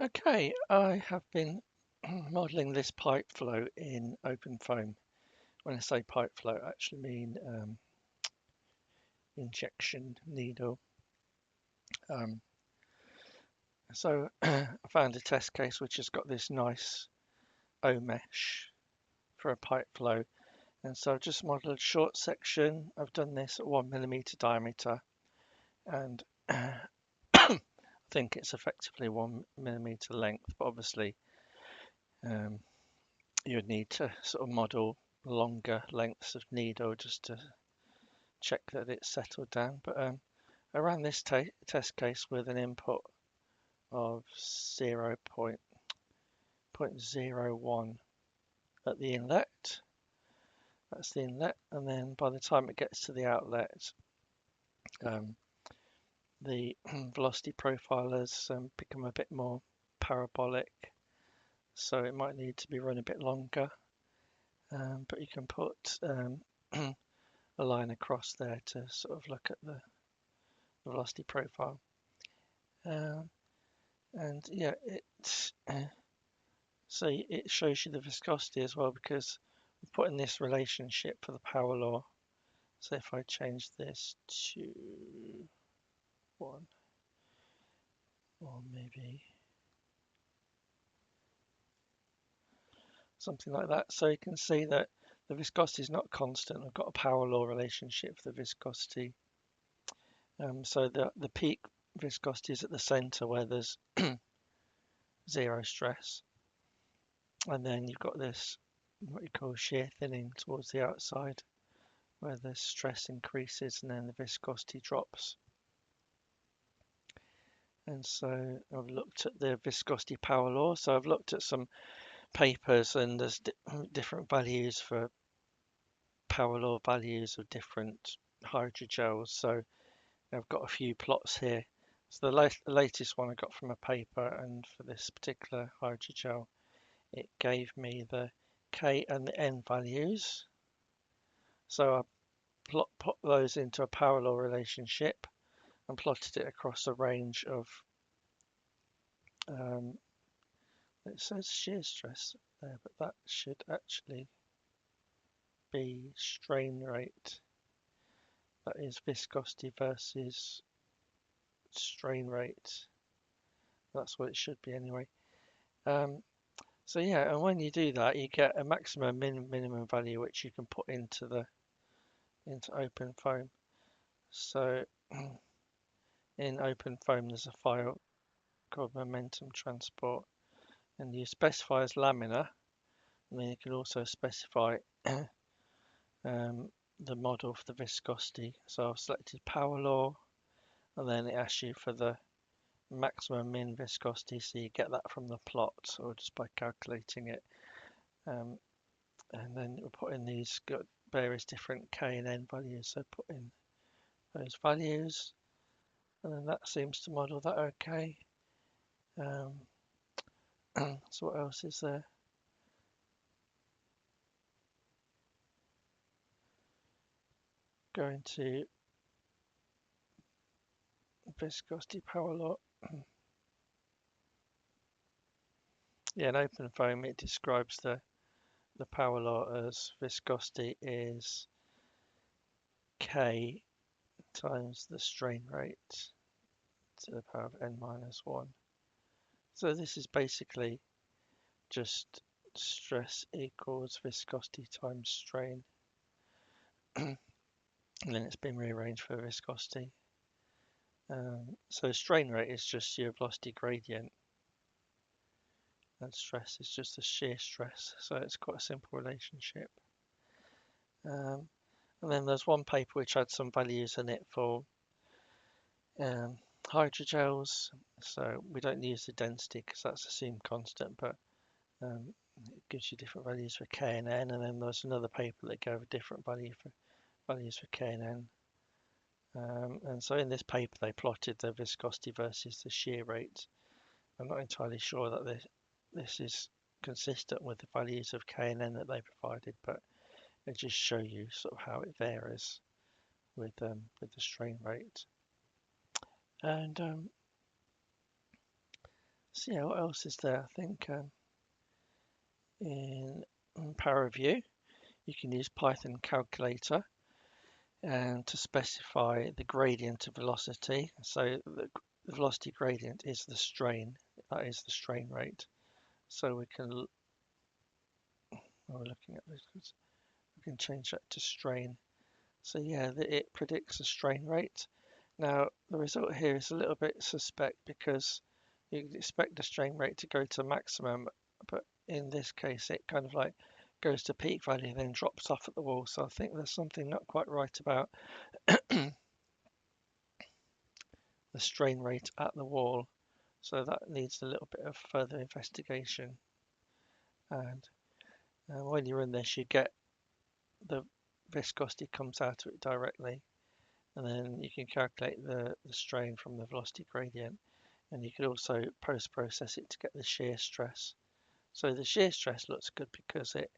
Okay, I have been modeling this pipe flow in openfoam. When I say pipe flow, I actually mean injection needle. Um, so I found a test case which has got this nice O mesh for a pipe flow. And so I've just modeled a short section. I've done this at 1 millimeter diameter, and I think it's effectively 1 millimeter length, but obviously um, you would need to sort of model longer lengths of needle just to check that it's settled down. But I ran this test case with an input of 0.01 at the inlet. That's the inlet, and then by the time it gets to the outlet, um, the velocity profile has become a bit more parabolic, so it might need to be run a bit longer. But you can put a line across there to sort of look at the velocity profile. And yeah, so it shows you the viscosity as well, because we're putting this relationship for the power law. So if I change this to 1, or maybe something like that, so you can see that the viscosity is not constant. I've got a power law relationship for the viscosity. So the peak viscosity is at the center where there's zero stress, and then you've got this what you call shear thinning towards the outside, where the stress increases and then the viscosity drops. And so I've looked at the viscosity power law. So I've looked at some papers, and there's different values for power law values of different hydrogels. So I've got a few plots here. So the latest one I got from a paper, and for this particular hydrogel, it gave me the K and the N values. So I put those into a power law relationship and plotted it across a range of, it says shear stress there, but that should actually be strain rate. That is viscosity versus strain rate. That's what it should be anyway. So yeah, and when you do that, you get a maximum minimum value which you can put into openfoam. So in openfoam, there's a file called momentum transport, and you specify as laminar, and then you can also specify the model for the viscosity. So I've selected power law, and then it asks you for the maximum min viscosity, so you get that from the plot or just by calculating it. And then we'll put in these got various different K and N values, so put in those values, and then that seems to model that okay. So what else is there? Going to viscosity power law. Yeah, in openfoam it describes the power law as viscosity is K times the strain rate to the power of n minus 1. So this is basically just stress equals viscosity times strain. And then it's been rearranged for viscosity. So strain rate is just your velocity gradient, and stress is just the shear stress. So it's quite a simple relationship. And then there's one paper which had some values in it for hydrogels. So we don't use the density because that's assumed constant, but it gives you different values for K and N. And then there's another paper that gave a different values for K and N. And so in this paper they plotted the viscosity versus the shear rate. I'm not entirely sure that this is consistent with the values of K and N that they provided, but it just show you sort of how it varies with the strain rate. And so So yeah, what else is there? I think in Power View, you can use Python calculator and to specify the gradient of velocity. So the velocity gradient is the strain, that is the strain rate. So we can, we're looking at this, we can change that to strain. So yeah, it predicts the strain rate. Now the result here is a little bit suspect because you'd expect the strain rate to go to maximum, but in this case it kind of like goes to peak value and then drops off at the wall. So I think there's something not quite right about the strain rate at the wall. So that needs a little bit of further investigation. And when you run this, you get the viscosity comes out of it directly, and then you can calculate the strain from the velocity gradient, and you could also post-process it to get the shear stress. So the shear stress looks good because it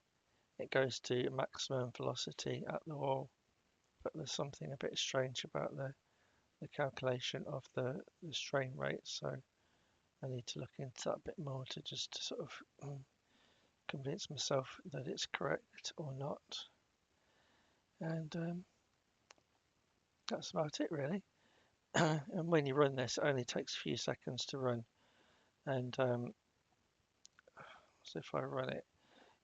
goes to maximum velocity at the wall, but there's something a bit strange about the calculation of the strain rate, so I need to look into that a bit more to just sort of convince myself that it's correct or not. And that's about it really. And when you run this, it only takes a few seconds to run. And so if I run it,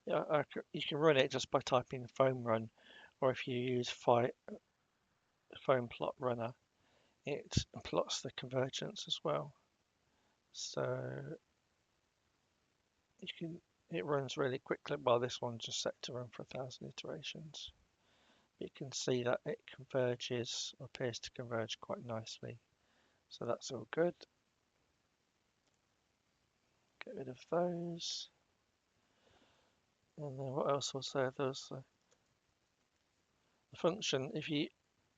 yeah, you can run it just by typing foam run, or if you use foam plot runner, it plots the convergence as well. So it runs really quickly. Well, this one's just set to run for 1,000 iterations. You can see that it converges, or appears to converge quite nicely. So that's all good. Get rid of those. And then what else was there? There's the function.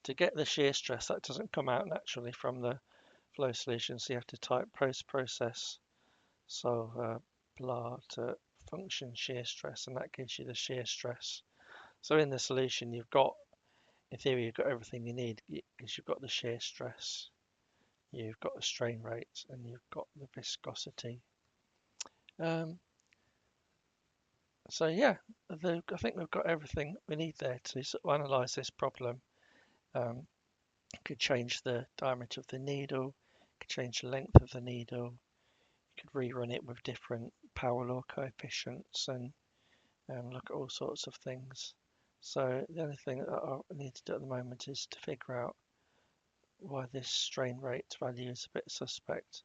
To get the shear stress, that doesn't come out naturally from the flow solution, so you have to type postProcess solve blah to function shear stress, and that gives you the shear stress. So in the solution, in theory, you've got everything you need, because you've got the shear stress, you've got the strain rate, and you've got the viscosity. So yeah, I think we've got everything we need there to sort of analyse this problem. Could change the diameter of the needle, could change the length of the needle, you could rerun it with different power law coefficients and look at all sorts of things. So the only thing that I need to do at the moment is to figure out why this strain rate value is a bit suspect.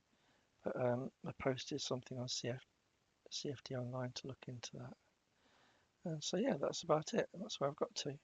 But I posted something on CFD online to look into that. And so yeah, that's about it. That's where I've got to.